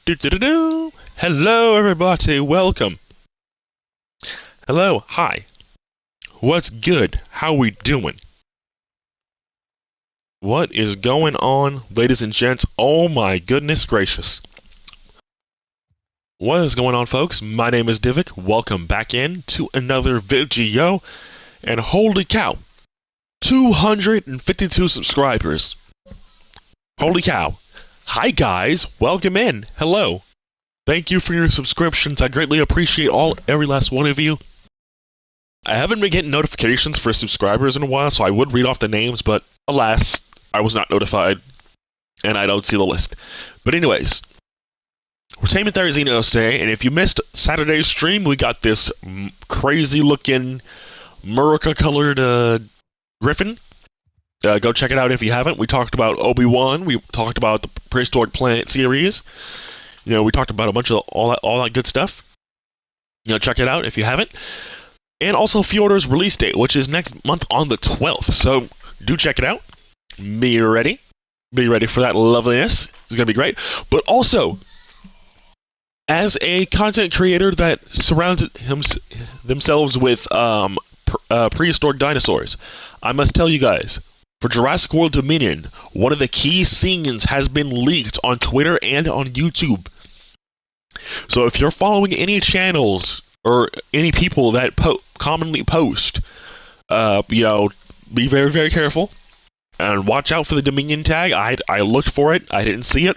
Do-do-do-do. Hello, everybody. Welcome. Hello. Hi. What's good? How we doing? What is going on, ladies and gents? Oh my goodness gracious. What is going on, folks? My name is Divik. Welcome back in to another video. And holy cow, 252 subscribers. Holy cow. Hi, guys. Welcome in. Hello. Thank you for your subscriptions. I greatly appreciate every last one of you. I haven't been getting notifications for subscribers in a while, so I would read off the names, but alas, I was not notified, and I don't see the list. But anyways, we're taming Therizino today, and if you missed Saturday's stream, we got this crazy-looking, Murica-colored griffin. Go check it out if you haven't. We talked about Obi-Wan. We talked about the Prehistoric Planet series. You know, we talked about a bunch of all that good stuff. You know, check it out if you haven't. And also Fjordar's release date, which is next month on the 12th. So do check it out. Be ready. Be ready for that loveliness. It's going to be great. But also, as a content creator that surrounds themselves with prehistoric dinosaurs, I must tell you guys, for Jurassic World Dominion, one of the key scenes has been leaked on Twitter and on YouTube. So if you're following any channels or any people that commonly post, you know, be very, very careful and watch out for the Dominion tag. I looked for it, I didn't see it,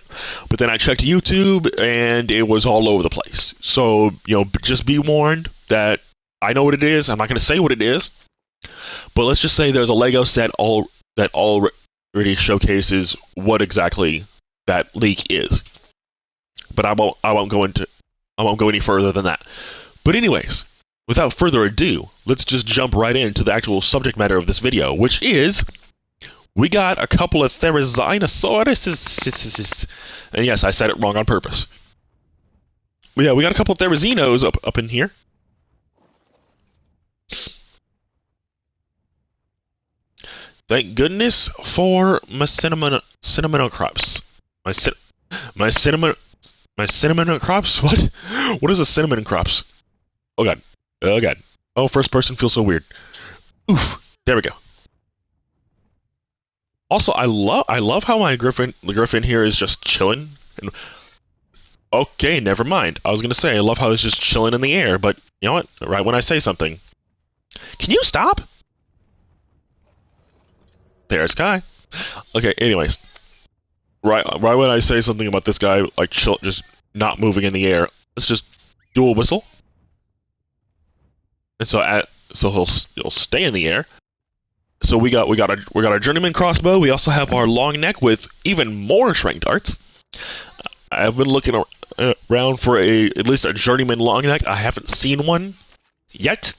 but then I checked YouTube and it was all over the place. So, you know, just be warned that I know what it is. I'm not going to say what it is, but let's just say there's a Lego set that already showcases what exactly that leak is. But I won't go any further than that. But anyways, without further ado, let's just jump right into the actual subject matter of this video, which is we got a couple of Therizinosaurus. And yes, I said it wrong on purpose. But yeah, we got a couple of Therizinos up in here. Thank goodness for my cinnamon crops. My cinnamon crops? What? What is a cinnamon crops? Oh god. Oh god. Oh, first person feels so weird. Oof. There we go. Also, I love how the griffin here is just chilling. Okay, never mind. I was gonna say I love how it's just chilling in the air, but you know what? Right when I say something, can you stop? There's Kai. Okay. Anyways, right when I say something about this guy like chill, just not moving in the air, let's just do a whistle. And so he'll stay in the air. So we got our journeyman crossbow. We also have our long neck with even more shrink darts. I've been looking around for at least a journeyman long neck. I haven't seen one yet.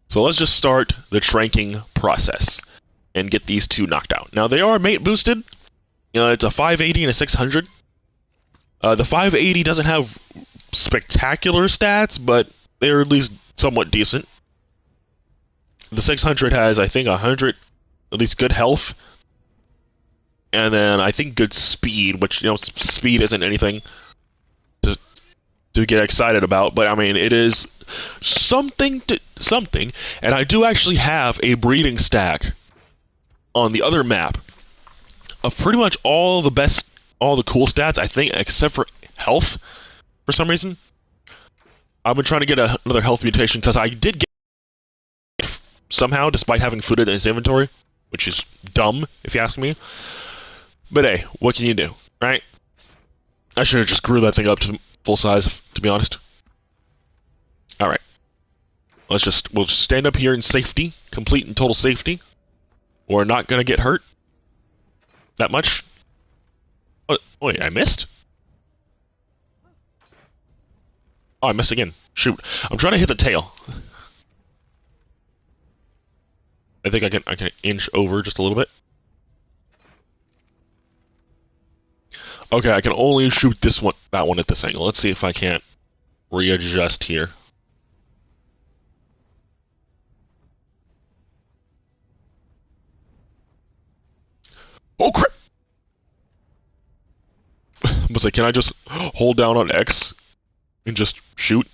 So let's just start the tranking process and get these two knocked out. Now they are mate boosted. You know, it's a 580 and a 600. The 580 doesn't have spectacular stats, but they're at least somewhat decent. The 600 has, I think, 100, at least good health. And then I think good speed, which, you know, speed isn't anything to get excited about, but I mean, it is something. And I do actually have a breeding stack on the other map of pretty much all the cool stats, I think, except for health, for some reason. I've been trying to get another health mutation, because I did get somehow, despite having food in his inventory, which is dumb, if you ask me. But hey, what can you do, right? I should have just grew that thing up to full size, to be honest. Alright. We'll just stand up here in safety, complete and total safety. We're not gonna get hurt that much. Oh, wait, I missed? Oh, I missed again. Shoot. I'm trying to hit the tail. I think I can inch over just a little bit. Okay, I can only shoot that one at this angle. Let's see if I can't readjust here. Oh crap! I was like, can I just hold down on X and just shoot?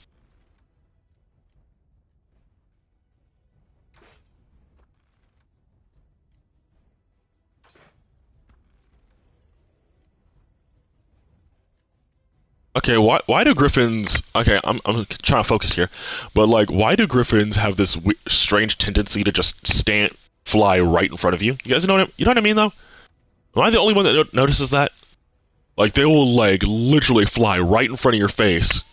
Okay, why do griffins? Okay, I'm trying to focus here, but like, why do griffins have this strange tendency to just fly right in front of you? You guys you know what I mean though? Am I the only one that notices that? Like, they will like literally fly right in front of your face,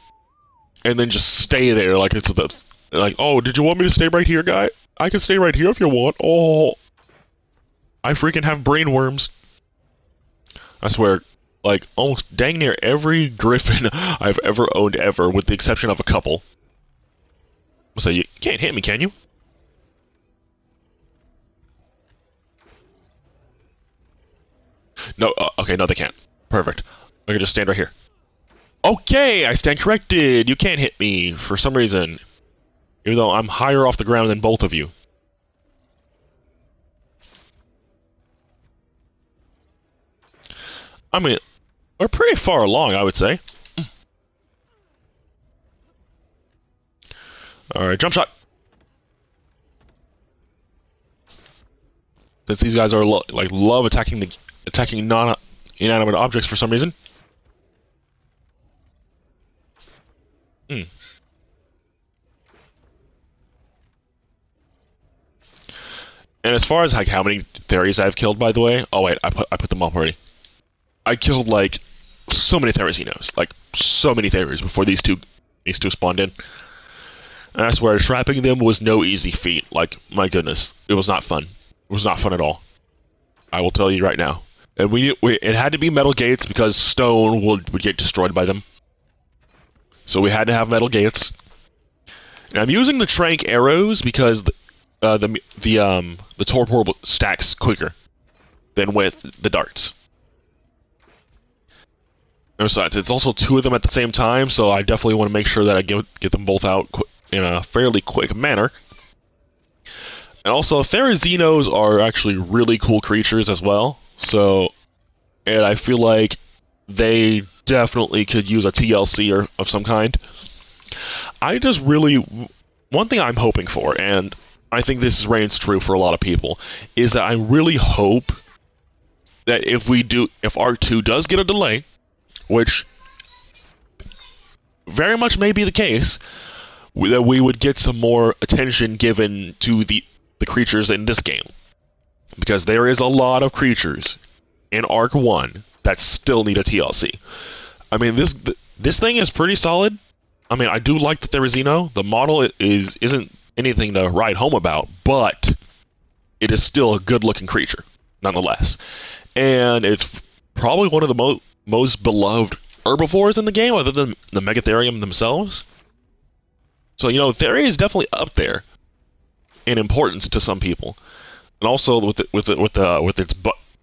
and then just stay there like it's the like. Oh, did you want me to stay right here, guy? I can stay right here if you want. Oh, I freaking have brain worms. I swear. Like, almost dang near every griffin I've ever owned ever, with the exception of a couple. So you can't hit me, can you? No, okay, no they can't. Perfect. I can just stand right here. Okay, I stand corrected! You can't hit me, for some reason. Even though I'm higher off the ground than both of you. I mean, we're pretty far along, I would say. Alright, jump shot! Since these guys are love attacking non-inanimate objects for some reason. Hmm. And as far as like how many Theries I've killed, by the way, oh wait, I put them up already. I killed like so many Therizinos, like so many Theries before these two spawned in. And I swear, trapping them was no easy feat. Like, my goodness, it was not fun. It was not fun at all. I will tell you right now. And it had to be metal gates because stone would get destroyed by them. So we had to have metal gates. And I'm using the trank arrows because the torpor stacks quicker than with the darts. And besides, it's also two of them at the same time, so I definitely want to make sure that I get them both out in a fairly quick manner. And also, Therizinos are actually really cool creatures as well. So, and I feel like they definitely could use a TLC of some kind. I just really, one thing I'm hoping for, and I think this reigns true for a lot of people, is that I really hope that if R2 does get a delay, which very much may be the case, that we would get some more attention given to the creatures in this game. Because there is a lot of creatures in Arc 1 that still need a TLC. I mean, this thing is pretty solid. I mean, I do like the Therizino. The model isn't anything to write home about, but it is still a good-looking creature, nonetheless. And it's probably one of the most beloved herbivores in the game, other than the Megatherium themselves. So, you know, Theri is definitely up there in importance to some people, and also with its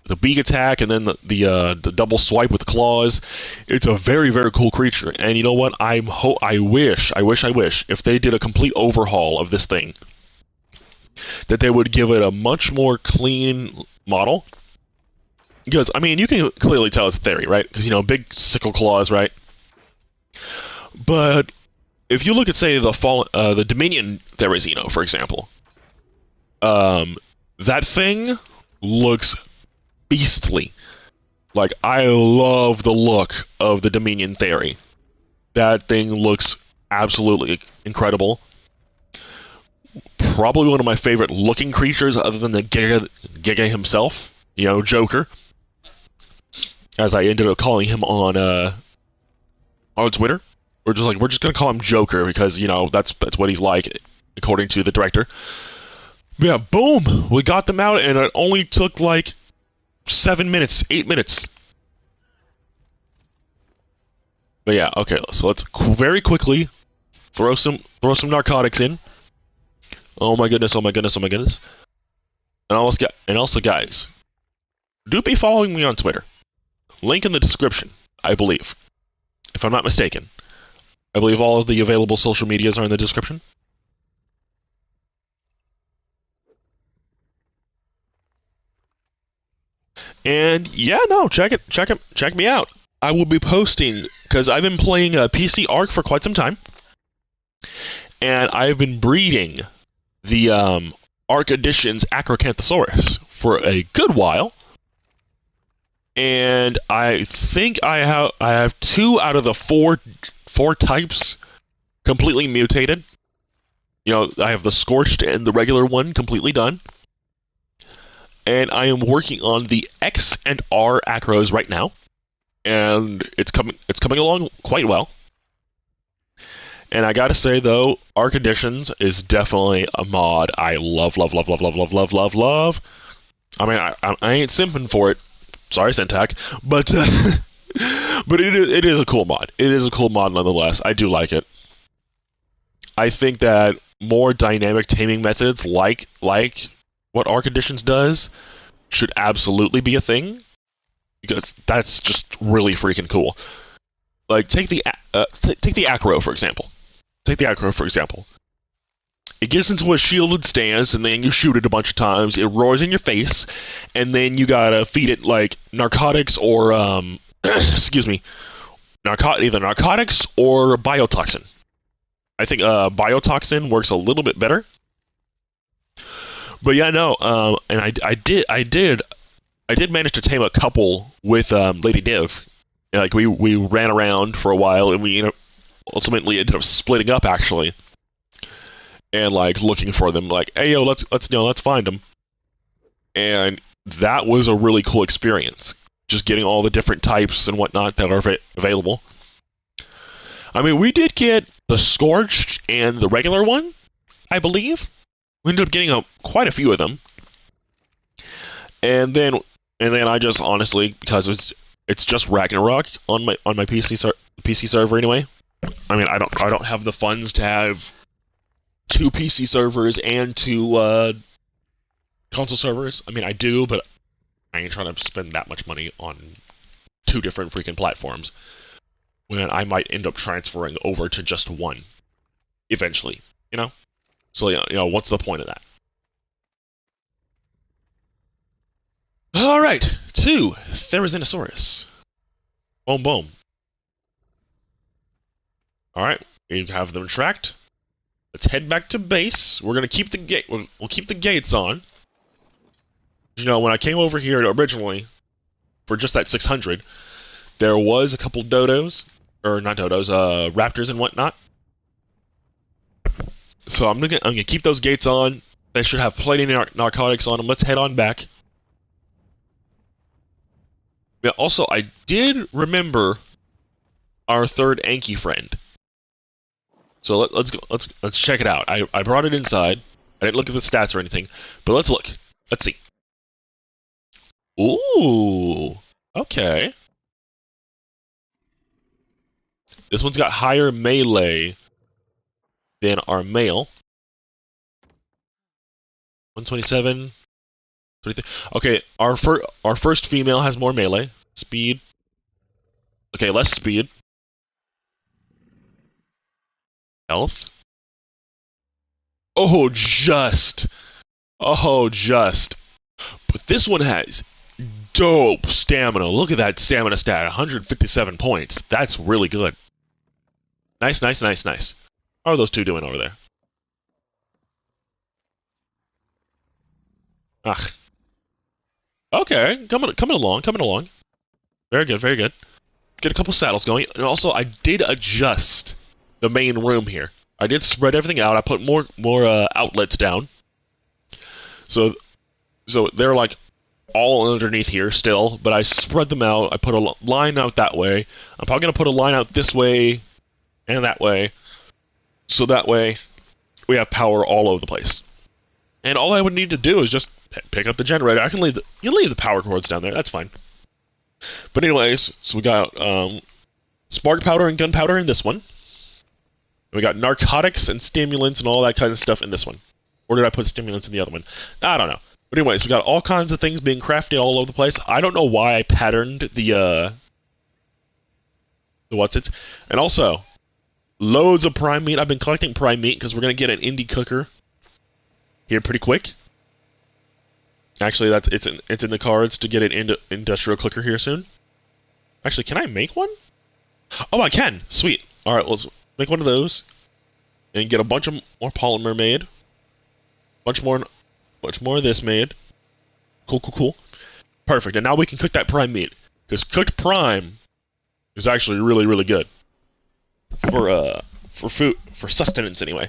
the beak attack and then the double swipe with the claws, it's a very, very cool creature. And you know what? I wish if they did a complete overhaul of this thing, that they would give it a much more clean model. Because I mean, you can clearly tell it's Theri, right? Because you know, big sickle claws, right? But if you look at, say, the Dominion Therizino, for example, that thing looks beastly. Like, I love the look of the Dominion Theri. That thing looks absolutely incredible. Probably one of my favorite looking creatures, other than the Giga himself. You know, Joker, as I ended up calling him on Twitter. We're just gonna call him Joker because, you know, that's what he's like, according to the director. But yeah, boom! We got them out, and it only took like 7 minutes, 8 minutes. But yeah, okay. So let's very quickly throw some narcotics in. Oh my goodness! Oh my goodness! Oh my goodness! And also, guys, do be following me on Twitter. Link in the description, I believe, if I'm not mistaken. I believe all of the available social medias are in the description. And yeah, no, check me out. I will be posting because I've been playing PC Arc for quite some time, and I've been breeding the Arc Editions Acrocanthosaurus for a good while. And I think I have 2 out of the four types completely mutated. You know, I have the Scorched and the regular one completely done. And I am working on the X and R acros right now, and it's coming along quite well. And I gotta say though, Arc Editions is definitely a mod I love. I mean, I ain't simping for it. Sorry, Syntac, but but it is a cool mod. It is a cool mod nonetheless. I do like it. I think that more dynamic taming methods, like what Arc Editions does, should absolutely be a thing, because that's just really freaking cool. Like take the acro for example. It gets into a shielded stance, and then you shoot it a bunch of times. It roars in your face, and then you gotta feed it like narcotics or excuse me, either narcotics or biotoxin. I think biotoxin works a little bit better. But yeah, no, and I did manage to tame a couple with Lady Div. Like we ran around for a while, and we ultimately ended up splitting up actually, and like looking for them. Like, hey yo, let's find them. And that was a really cool experience, just getting all the different types and whatnot that are available. I mean, we did get the Scorched and the regular one, I believe. We ended up getting quite a few of them, and then I just honestly, because it's just Ragnarok on my PC server anyway. I mean, I don't have the funds to have 2 PC servers and 2 console servers. I mean, I do, but I ain't trying to spend that much money on 2 different freaking platforms when I might end up transferring over to just one eventually. You know. So, what's the point of that? Alright, 2 Therizinosaurus. Boom, boom. Alright, we have them tracked. Let's head back to base. We're gonna keep the gate. We'll keep the gates on. When I came over here originally, for just that 600, there was a couple dodos. Or not dodos, raptors and whatnot. So I'm gonna keep those gates on. They should have plenty of narcotics on them. Let's head on back. Yeah. Also, I did remember our 3rd Anki friend. So let's go. Let's check it out. I brought it inside. I didn't look at the stats or anything, but let's look. Let's see. Ooh. Okay. This one's got higher melee than our male. 127, 23. Okay, our first female has more melee speed. Okay, less speed. Health. Oh, just. But this one has dope stamina. Look at that stamina stat, 157 points. That's really good. Nice. How are those 2 doing over there? Ah. Okay, coming along. Very good. Get a couple saddles going. And also, I did adjust the main room here. I did spread everything out. I put more outlets down. So they're like all underneath here still, but I spread them out. I put a line out that way. I'm probably gonna put a line out this way and that way, so that way we have power all over the place. And all I would need to do is just pick up the generator. I can leave the power cords down there. That's fine. But anyways, so we got spark powder and gunpowder in this one. We got narcotics and stimulants and all that kind of stuff in this one. Or did I put stimulants in the other one? I don't know. But anyways, we got all kinds of things being crafted all over the place. I don't know why I patterned the what's-its. And also, loads of prime meat. I've been collecting prime meat because we're going to get an indie cooker here pretty quick. Actually, it's in the cards to get an industrial clicker here soon. Actually, can I make one? Oh, I can. Sweet. All right, let's make one of those and get a bunch of more polymer made. Bunch more of this made. Cool, cool, cool. Perfect. And now we can cook that prime meat, because cooked prime is actually really, really good for food, for sustenance anyway.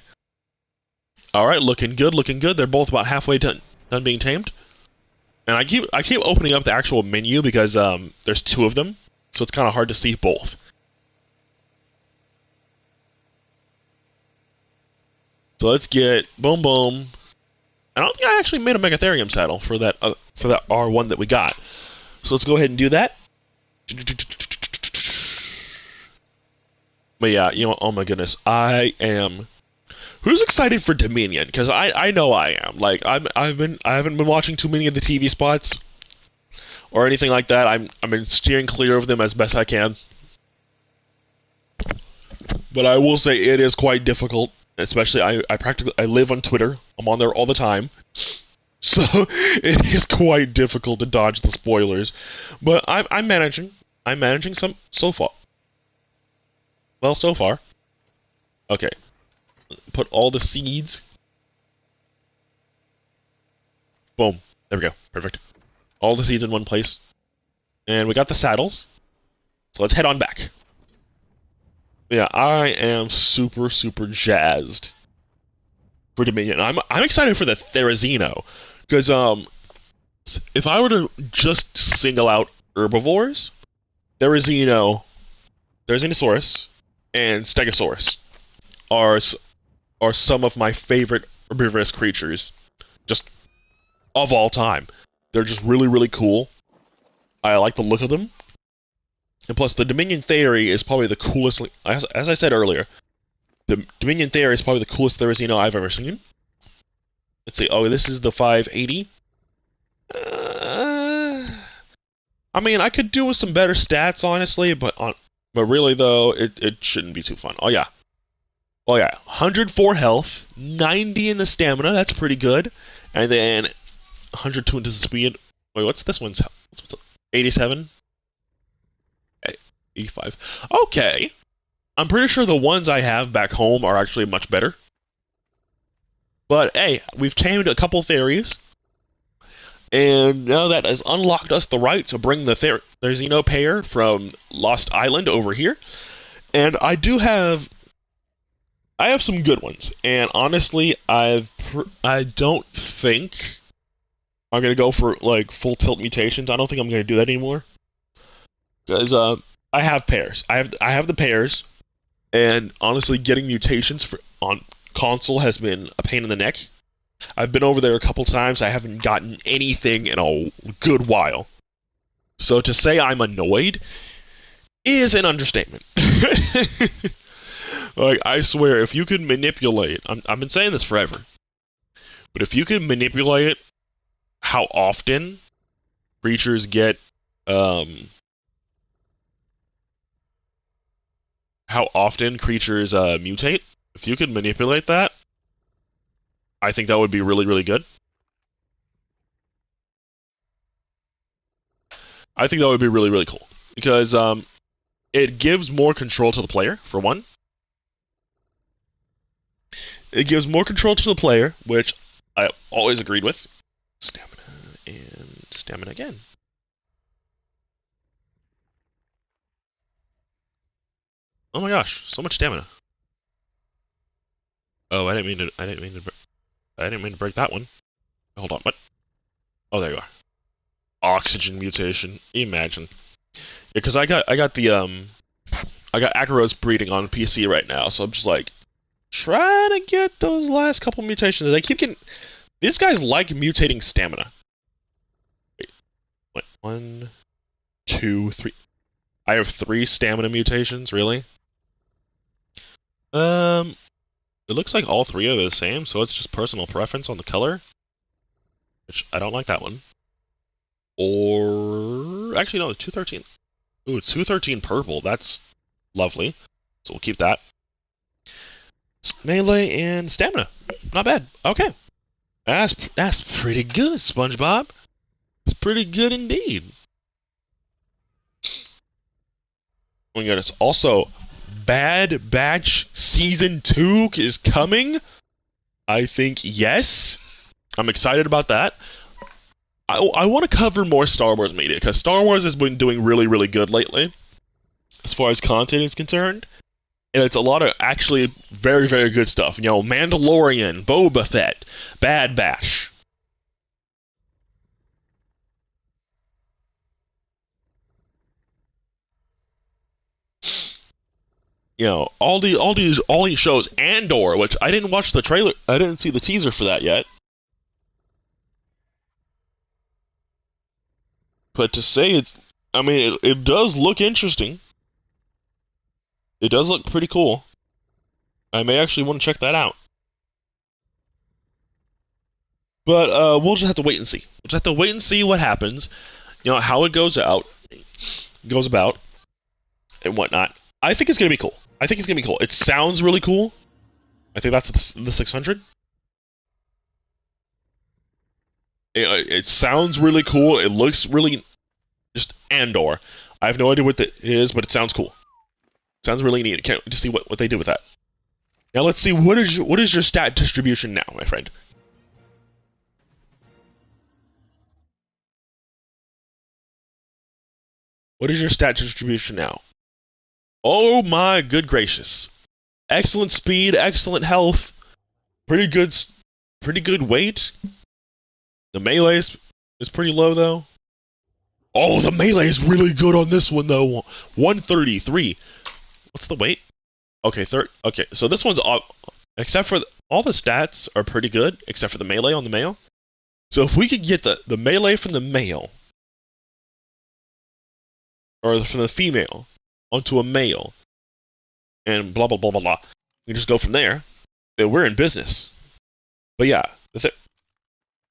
All right, looking good, looking good. They're both about halfway done being tamed. And I keep opening up the actual menu because there's two of them, so it's kind of hard to see both. So let's get boom boom. I don't think I actually made a Megatherium saddle for that R1 that we got. So let's go ahead and do that. But yeah, you know, oh my goodness, I am. Who's excited for Dominion? Because I know I am. Like I haven't been watching too many of the TV spots or anything like that. I've been steering clear of them as best I can. But I will say it is quite difficult. Especially I live on Twitter. I'm on there all the time. So it is quite difficult to dodge the spoilers. But I'm managing. I'm managing some so far. Well, so far. Okay. Put all the seeds. Boom. There we go. Perfect. All the seeds in one place. And we got the saddles. So let's head on back. Yeah, I am super, super jazzed for Dominion. I'm excited for the Therizino. Because if I were to just single out herbivores, Therizinosaurus, and Stegosaurus are some of my favorite herbivorous creatures, just of all time. They're just really, really cool. I like the look of them. And plus, the Dominion Theory is probably the coolest, as I said earlier, the Dominion Theory is probably the coolest Therizino I've ever seen. Let's see, oh, this is the 580. I mean, I could do with some better stats, honestly, but really, though, it shouldn't be too fun. Oh, yeah. Oh, yeah. 104 health, 90 in the stamina, that's pretty good. And then 102 into the speed. Wait, what's this one's? 87? 85. Okay. I'm pretty sure the ones I have back home are actually much better. But, hey, we've tamed a couple theories. And now that has unlocked us the right to bring the Therizino pair from Lost Island over here. And I have some good ones. And honestly, I don't think I'm going to go for, like, full tilt mutations. I don't think I'm going to do that anymore. Because, I have pairs. I have the pairs. And honestly, getting mutations on console has been a pain in the neck. I've been over there a couple times. I haven't gotten anything in a good while. So to say I'm annoyed is an understatement. Like, I swear, if you could manipulate... I've been saying this forever. But if you could manipulate how often creatures get... how often creatures mutate, if you could manipulate that, I think that would be really, really good. I think that would be really, really cool. Because it gives more control to the player, for one. It gives more control to the player, which I always agreed with. Stamina and stamina again. Oh my gosh, so much stamina. Oh, I didn't mean to break that one. Hold on, what? Oh, there you are. Oxygen mutation. Imagine. Yeah, because I got Akaros breeding on PC right now, so I'm just like trying to get those last couple mutations. They keep getting. These guys like mutating stamina. Wait, 1, 2, 3. I have 3 stamina mutations. Really? It looks like all 3 are the same, so it's just personal preference on the color. Which, I don't like that one. Or... Actually, no, 213. Ooh, 213 purple. That's lovely. So we'll keep that. Melee and stamina. Not bad. Okay. That's pretty good, SpongeBob. pretty good indeed. Oh my goodness. Also, Bad Batch Season 2 is coming. I think yes. I'm excited about that. I want to cover more Star Wars media, because Star Wars has been doing really, really good lately, as far as content is concerned. And it's a lot of actually very, very good stuff. You know, Mandalorian, Boba Fett, Bad Batch. You know, all these shows. Andor, which I didn't watch the trailer. I didn't see the teaser for that yet. But to say it's, I mean, it does look interesting. It does look pretty cool. I may actually want to check that out. But we'll just have to wait and see. We'll just have to wait and see what happens. You know, how it goes about, and whatnot. I think it's gonna be cool. I think it's gonna be cool. It sounds really cool. I think that's the 600. It sounds really cool. It looks really just Andor. I have no idea what it is, but it sounds cool. It sounds really neat. I can't wait to see what they do with that. Now let's see, what is your stat distribution now, my friend? What is your stat distribution now? Oh my good gracious. Excellent speed, excellent health, pretty good weight. The melee is pretty low though. Oh, the melee is really good on this one though. 133. What's the weight? Okay, okay, so this one's except for all the stats are pretty good except for the melee on the male. So if we could get the melee from the male or from the female onto a male and blah blah blah blah blah, we just go from there. Then we're in business. But yeah,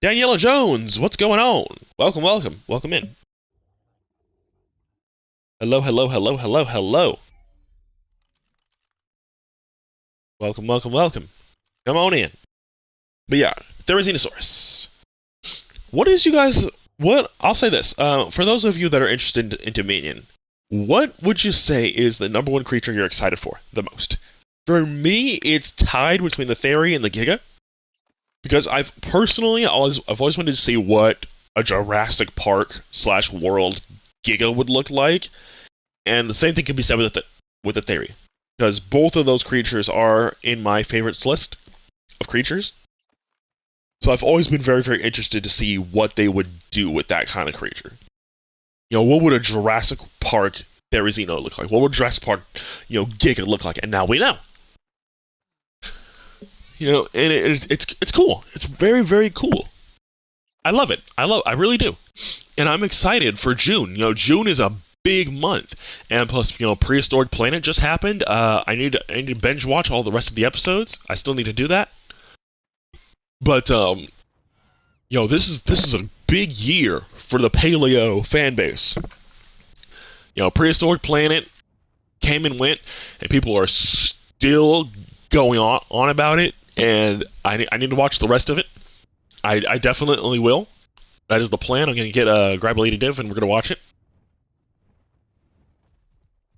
Daniela Jones, what's going on? Welcome, welcome, welcome in. Hello, hello, hello, hello, hello. Welcome, welcome, welcome. Come on in. But yeah, Therizinosaurus. What is you guys? What I'll say this. For those of you that are interested in Dominion, what would you say is the number one creature you're excited for the most? For me, it's tied between the Theri and the Giga, because I've always wanted to see what a Jurassic Park / World Giga would look like, and the same thing can be said with the Theri, because both of those creatures are in my favorites list of creatures. So I've always been very, very interested to see what they would do with that kind of creature. You know, what would a Jurassic Park Therizino look like? What would Jurassic Park, Giga look like? And now we know. You know, and it's cool. It's very, very cool. I love it. I really do. And I'm excited for June. You know, June is a big month. And plus, Prehistoric Planet just happened. I need to binge watch all the rest of the episodes. I still need to do that. But this is a big year for the Paleo fan base. Prehistoric Planet came and went, and people are still going on about it, and I need to watch the rest of it. I definitely will. That is the plan. I'm going to grab a Lady Div, and we're going to watch it.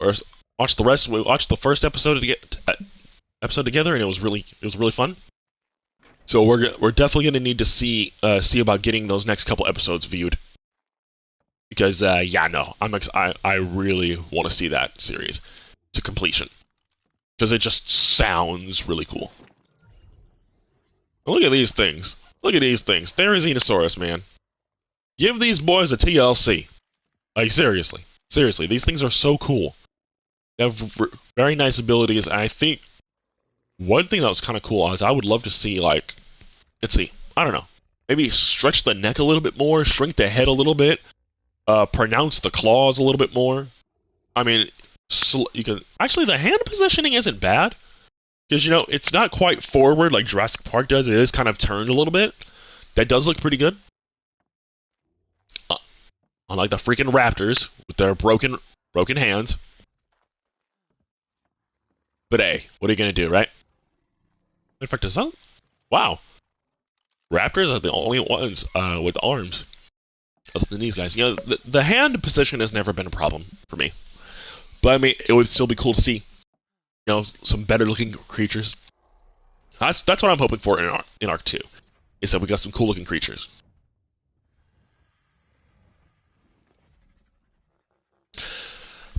Or watch the rest. We watched the first episode together, and it was really fun. So we're definitely going to need to see about getting those next couple episodes viewed, because I really want to see that series to completion, because it just sounds really cool. Look at these things. Look at these things. Therizinosaurus, man. Give these boys a TLC. Like seriously, these things are so cool. They have very nice abilities, and I think one thing that was kind of cool is I would love to see, like, let's see, I don't know, maybe stretch the neck a little bit more, shrink the head a little bit, pronounce the claws a little bit more. I mean, you can actually, the hand positioning isn't bad, because it's not quite forward like Jurassic Park does. It is kind of turned a little bit. That does look pretty good. Unlike the freaking raptors with their broken hands. But hey, what are you gonna do, right? In fact, wow. Raptors are the only ones with arms. other than these guys. You know, the hand position has never been a problem for me. But I mean, it would still be cool to see, you know, some better looking creatures. That's what I'm hoping for in Arc 2, is that we got some cool looking creatures.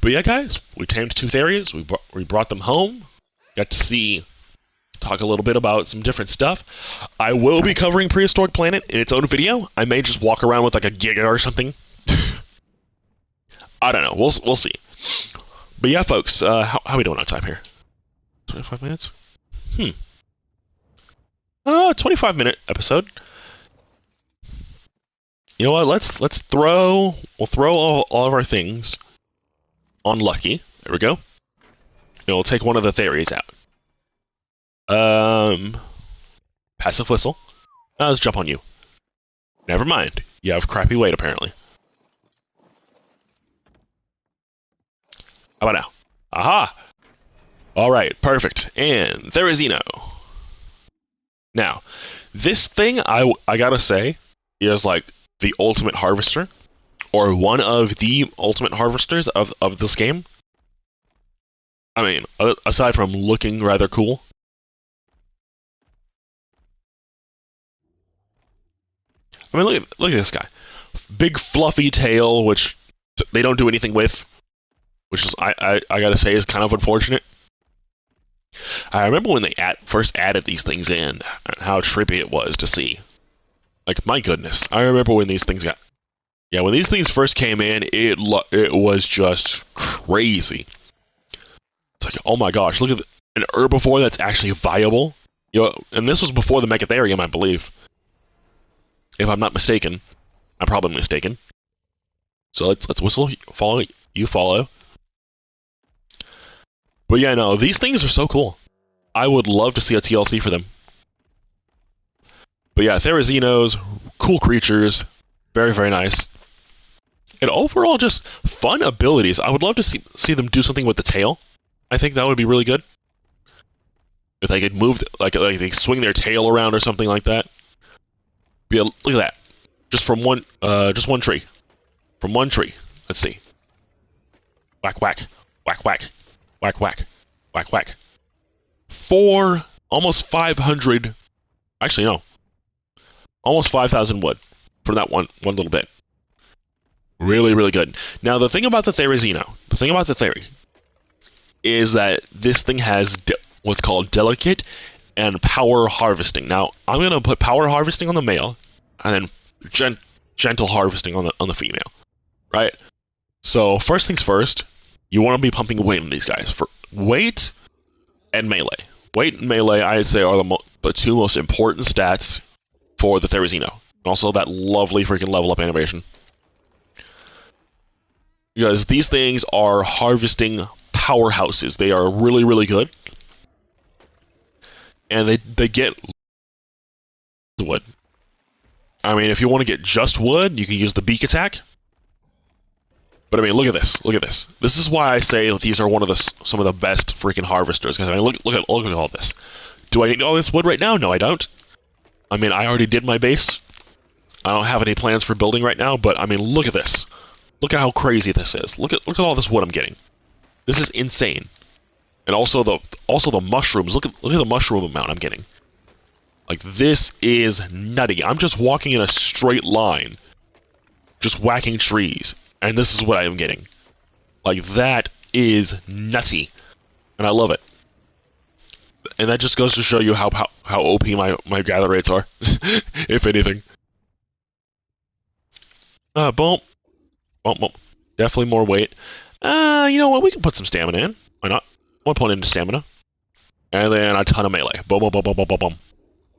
But yeah, guys, we tamed 2 Therias. We brought them home. Got to talk a little bit about some different stuff. I will be covering Prehistoric Planet in its own video. I may just walk around with like a Giga or something. I don't know. We'll see. But yeah, folks, how are we doing on time here? 25 minutes? 25-minute episode. You know what? We'll throw all of our things on Lucky. There we go. And we'll take one of the Theries out. Passive whistle. Let's jump on you. Never mind. You have crappy weight, apparently. How about now? Aha! Alright, perfect. And Therizino. Now, this thing, I gotta say, is like the ultimate harvester, or one of the ultimate harvesters of this game. I mean, aside from looking rather cool. I mean, look at this guy. Big fluffy tail, which they don't do anything with, which is, I gotta say, is kind of unfortunate. I remember when they first added these things in, and how trippy it was to see. Like, my goodness. I remember when these things when these things first came in, it was just crazy. It's like, oh my gosh, look at an herbivore that's actually viable. You know, and this was before the Mechatherium, I believe. If I'm not mistaken. I'm probably mistaken. So let's whistle, follow. But yeah, no, these things are so cool. I would love to see a TLC for them. But yeah, Therizinos, cool creatures, very, very nice. And overall, just fun abilities. I would love to see them do something with the tail. I think that would be really good. If they could move, like they swing their tail around or something like that. Yeah, look at that. Just from one tree. From one tree. Let's see. Whack, whack. Whack, whack. Whack, whack. Whack, whack. Almost 500. Actually, no. Almost 5,000 wood for that one little bit. Really, really good. Now, the thing about the Therizino, is that this thing has what's called delicate and power harvesting. Now, I'm going to put power harvesting on the male, and then gentle harvesting on the female. Right? So, first things first, you want to be pumping weight on these guys. For weight and melee. Weight and melee, I'd say, are the 2 most important stats for the Therizino. And also that lovely freaking level up animation. Because these things are harvesting powerhouses. They are really, really good. And they get wood. I mean, if you want to get just wood, you can use the beak attack. But I mean, look at this. Look at this. This is why I say that these are some of the best freaking harvesters. Because I mean, look at all this. Do I need all this wood right now? No, I don't. I mean, I already did my base. I don't have any plans for building right now. But I mean, look at this. Look at how crazy this is. Look at all this wood I'm getting. This is insane. And also the mushrooms. Look at the mushroom amount I'm getting. Like, this is nutty. I'm just walking in a straight line, just whacking trees. And this is what I am getting. Like, that is nutty. And I love it. And that just goes to show you how OP my gather rates are, if anything. Boom. Boom, boom. Definitely more weight. You know what? We can put some stamina in. Why not? 1 point into stamina. And then a ton of melee. Boom, boom, boom, boom, boom, boom, boom.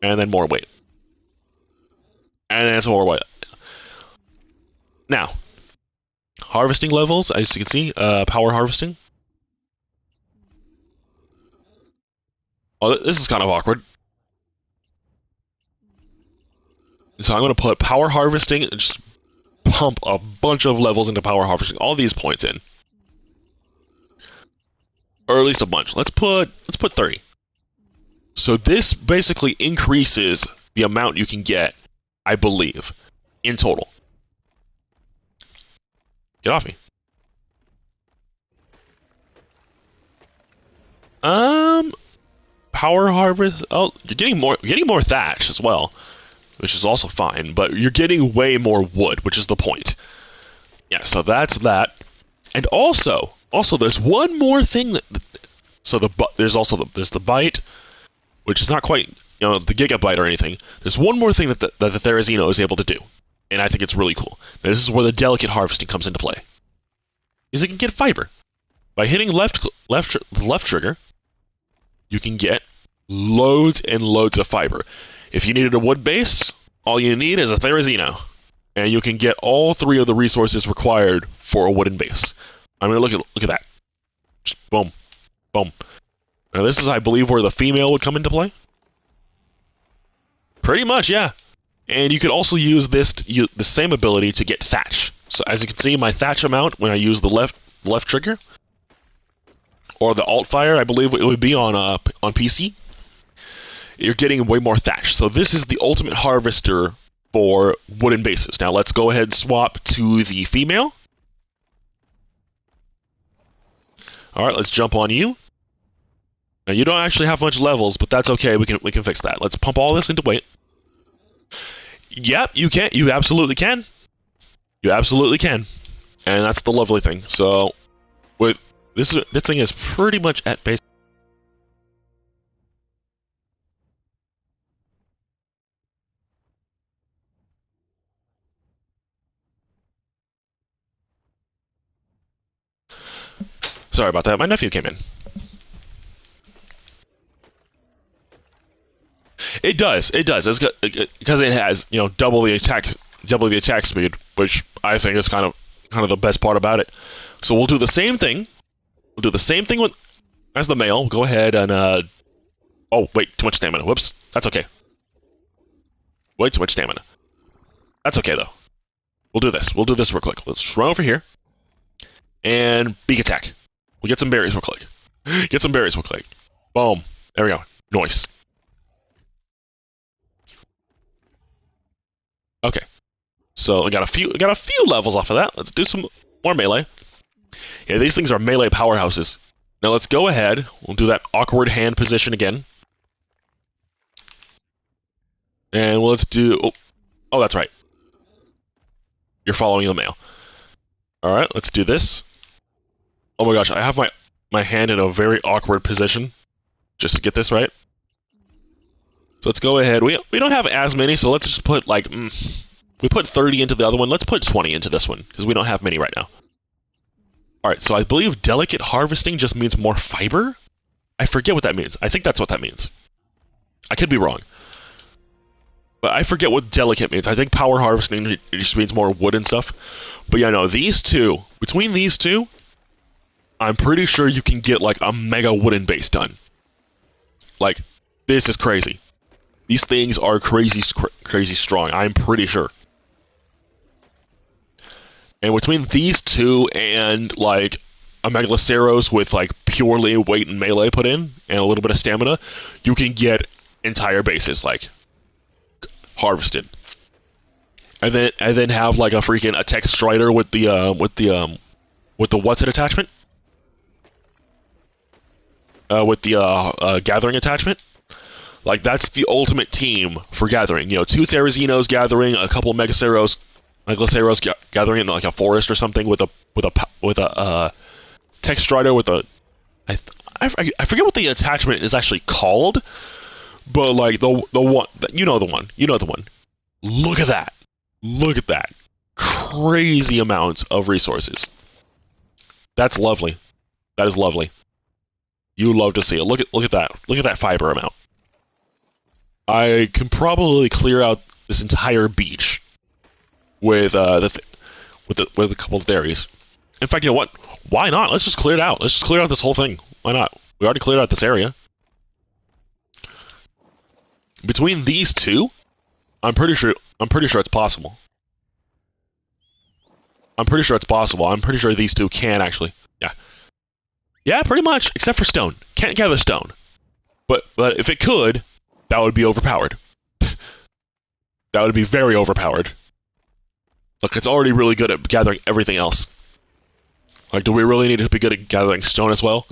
And then more weight. And then some more weight. Now, harvesting levels, as you can see, power harvesting. Oh, this is kind of awkward. So I'm going to put power harvesting and just pump a bunch of levels into power harvesting. All these points in. Or at least a bunch. Let's put 30. So this basically increases the amount you can get, I believe, in total. Get off me. Power harvest. Oh, you're getting more thatch as well, which is also fine. But you're getting way more wood, which is the point. Yeah. So that's that. And also, there's one more thing that. So there's the bite, which is not quite the gigabyte or anything. There's one more thing that the Therizino is able to do, and I think it's really cool. This is where the delicate harvesting comes into play. Is it can get fiber by hitting left trigger. You can get loads and loads of fiber. If you needed a wood base, all you need is a Therizino, and you can get all 3 of the resources required for a wooden base. I mean, look at that. Just boom, boom. Now this is, I believe, where the female would come into play. Pretty much, yeah. And you could also use the same ability to get thatch. So as you can see, my thatch amount when I use the left trigger, or the alt fire, I believe it would be on PC. You're getting way more thatch. So this is the ultimate harvester for wooden bases. Now let's go ahead and swap to the female. All right, let's jump on you. Now you don't actually have much levels, but that's okay. We can fix that. Let's pump all this into weight. Yep, you can. You absolutely can. You absolutely can, and that's the lovely thing. So, with this thing is pretty much at base. Sorry about that. My nephew came in. It does. It's because it has double the attack speed, which I think is kind of the best part about it. So we'll do the same thing. We'll do the same thing as the male. Go ahead and oh wait, too much stamina. Whoops. That's okay. Way too much stamina. That's okay though. We'll do this. We'll do this real quick. Let's run over here and beak attack. We'll get some berries real quick. Get some berries real quick. Boom. There we go. Nice. Okay, so I got a few levels off of that. Let's do some more melee. Yeah, these things are melee powerhouses. Now let's go ahead. We'll do that awkward hand position again, and let's do. Oh, that's right. You're following the male. All right, let's do this. Oh my gosh, I have my hand in a very awkward position just to get this right. So let's go ahead. We don't have as many, so let's just put like we put 30 into the other one. Let's put 20 into this one because we don't have many right now. All right, so I believe delicate harvesting just means more fiber. I forget what that means. I think that's what that means. I could be wrong, but I forget what delicate means. I think power harvesting it just means more wood and stuff. But yeah, no, between these two, I'm pretty sure you can get like a mega wooden base done. Like, this is crazy. These things are crazy strong, I'm pretty sure. And between these two and, like, a Megaloceros with, like, purely weight and melee put in, and a little bit of stamina, you can get entire bases, like, harvested. And then have, like, a freaking attack strider with the what's it attachment? With the gathering attachment. Like, that's the ultimate team for gathering. 2 Therizinos gathering, a couple Megaloceros gathering in like a forest or something with a tech strider with a I forget what the attachment is actually called, but like the one the one. Look at that, crazy amounts of resources. That's lovely. That is lovely. You love to see it. Look at that fiber amount. I can probably clear out this entire beach with a couple of theories. In fact, you know what? Why not? Let's just clear it out. Let's just clear out this whole thing. Why not? We already cleared out this area. Between these two, I'm pretty sure it's possible. I'm pretty sure it's possible. I'm pretty sure these two can actually. Yeah. Yeah, pretty much, except for stone. Can't gather stone. But if it could, that would be overpowered. That would be very overpowered. Look, it's already really good at gathering everything else. Like, do we really need to be good at gathering stone as well?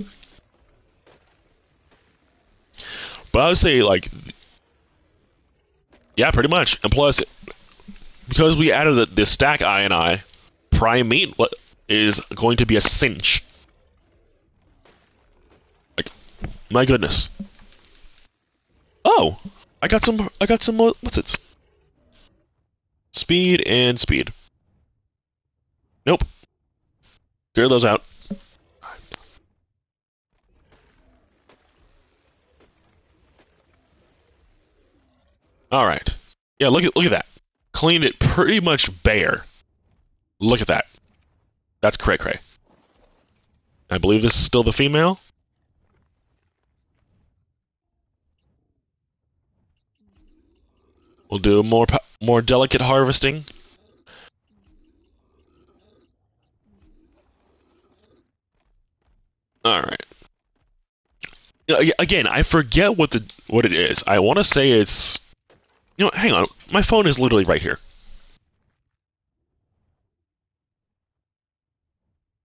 But I would say, like, yeah, pretty much. And plus, because we added the stack I, prime meat is going to be a cinch. Like, my goodness. Oh, I got some more, what's it? Speed and speed. Nope. Clear those out. Alright. Yeah, look at that. Cleaned it pretty much bare. Look at that. That's cray cray. I believe this is still the female. We'll do more delicate harvesting. Alright. Again, I forget what it is. I want to say it's... You know, hang on. My phone is literally right here.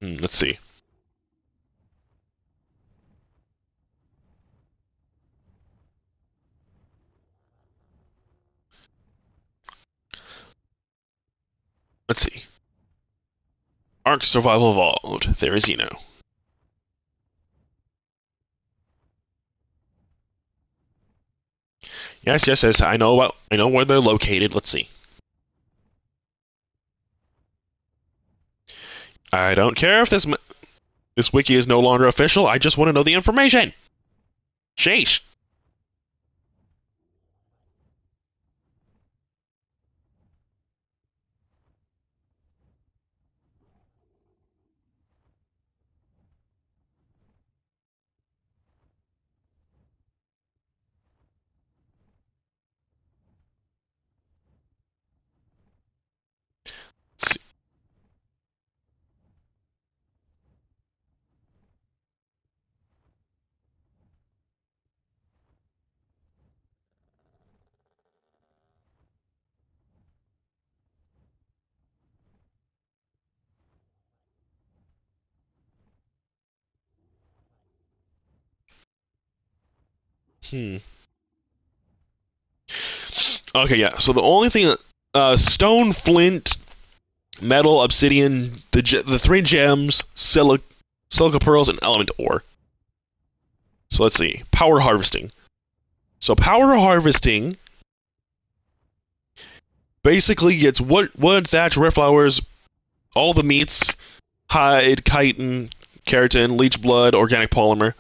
Let's see. Let's see. Ark Survival Evolved. Therizino. Yes. I know where they're located. Let's see. I don't care if this wiki is no longer official. I just want to know the information. Sheesh. Let's see. Okay, yeah. So the only thing, stone, flint, metal, obsidian, the three gems, silica pearls, and element ore. So let's see. Power harvesting. So power harvesting basically gets wood, thatch, rare flowers, all the meats, hide, chitin, keratin, leech blood, organic polymer.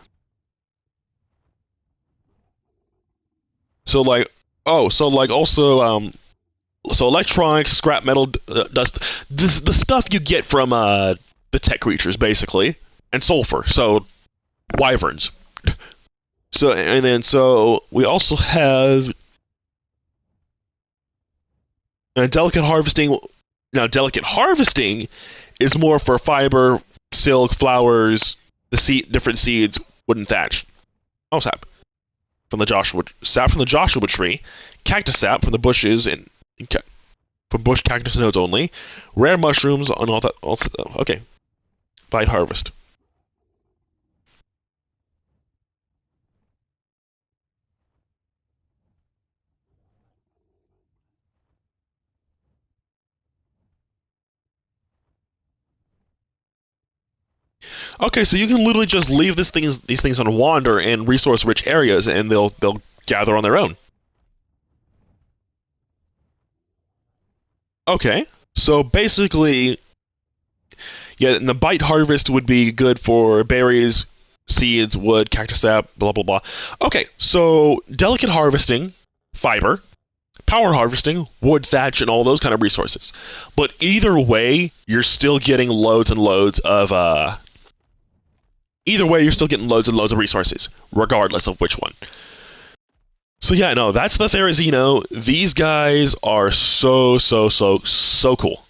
So like, also so electronics, scrap metal, dust, the stuff you get from the tech creatures basically, and sulfur. So wyverns. So we also have delicate harvesting. Now delicate harvesting is more for fiber, silk, flowers, different seeds, wooden thatch. Oh, sap from the Joshua tree, cactus sap from the bushes and from bush cactus nodes only, rare mushrooms and all that. Okay, bite harvest. Okay, so you can literally just leave these things on wander in resource-rich areas, and they'll gather on their own. Okay, so basically, yeah, and the bite harvest would be good for berries, seeds, wood, cactus sap, blah blah blah. Okay, so delicate harvesting, fiber, power harvesting, wood, thatch, and all those kind of resources. But either way, you're still getting loads and loads of either way, you're still getting loads and loads of resources, regardless of which one. So yeah, no, that's the Therizino. These guys are so cool.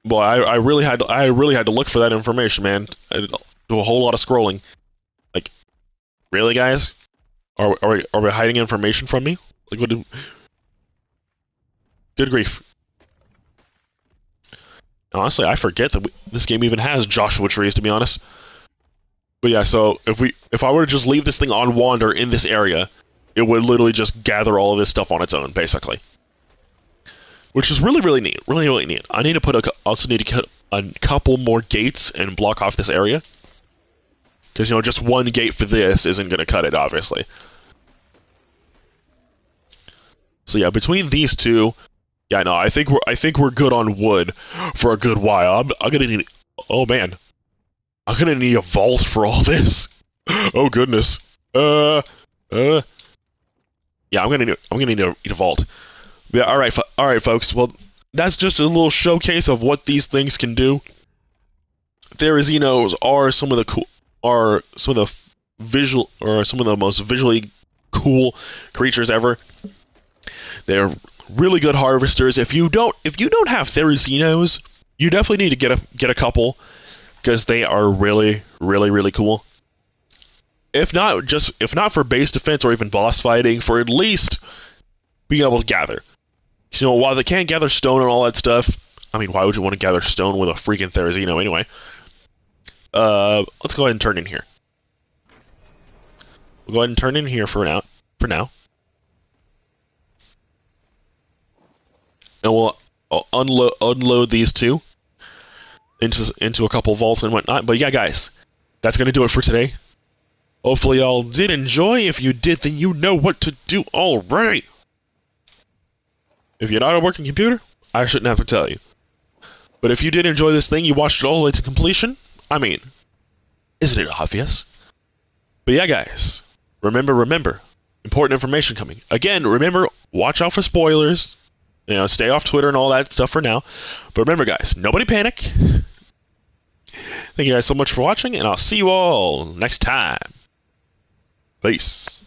Boy, I really had to look for that information, man. I did do a whole lot of scrolling. Like, really, guys? Are we hiding information from me? Like, what? Good grief. Honestly, I forget that this game even has Joshua trees, to be honest. But yeah, so if I were to just leave this thing on wander in this area, it would literally just gather all of this stuff on its own, basically. Which is really, really neat. Really, really neat. I need to also need to cut a couple more gates and block off this area. Because, you know, just one gate for this isn't going to cut it, obviously. So yeah, between these two, yeah, no, I think we're good on wood for a good while. I'm gonna need, oh man, I'm gonna need a vault for all this. Oh goodness. Yeah, I'm gonna need a vault. Yeah, all right, folks. Well, that's just a little showcase of what these things can do. Therizinos are some of the most visually cool creatures ever. They're really good harvesters. If you don't have Therizinos, you definitely need to get a couple, because they are really, really, really cool. If not for base defense or even boss fighting, for at least being able to gather. You know, while they can't gather stone and all that stuff, I mean, why would you want to gather stone with a freaking Therizino anyway? Let's go ahead and turn in here. We'll go ahead and turn in here for now. And we'll unload these two into a couple vaults and whatnot. But yeah, guys, that's gonna do it for today. Hopefully y'all did enjoy. If you did, then you know what to do already. If you're not a working computer, I shouldn't have to tell you. But if you did enjoy this thing, you watched it all the way to completion, I mean, isn't it obvious? But yeah, guys, remember, important information coming. Again, remember, watch out for spoilers. You know, stay off Twitter and all that stuff for now. But remember, guys, nobody panic. Thank you guys so much for watching, and I'll see you all next time. Peace.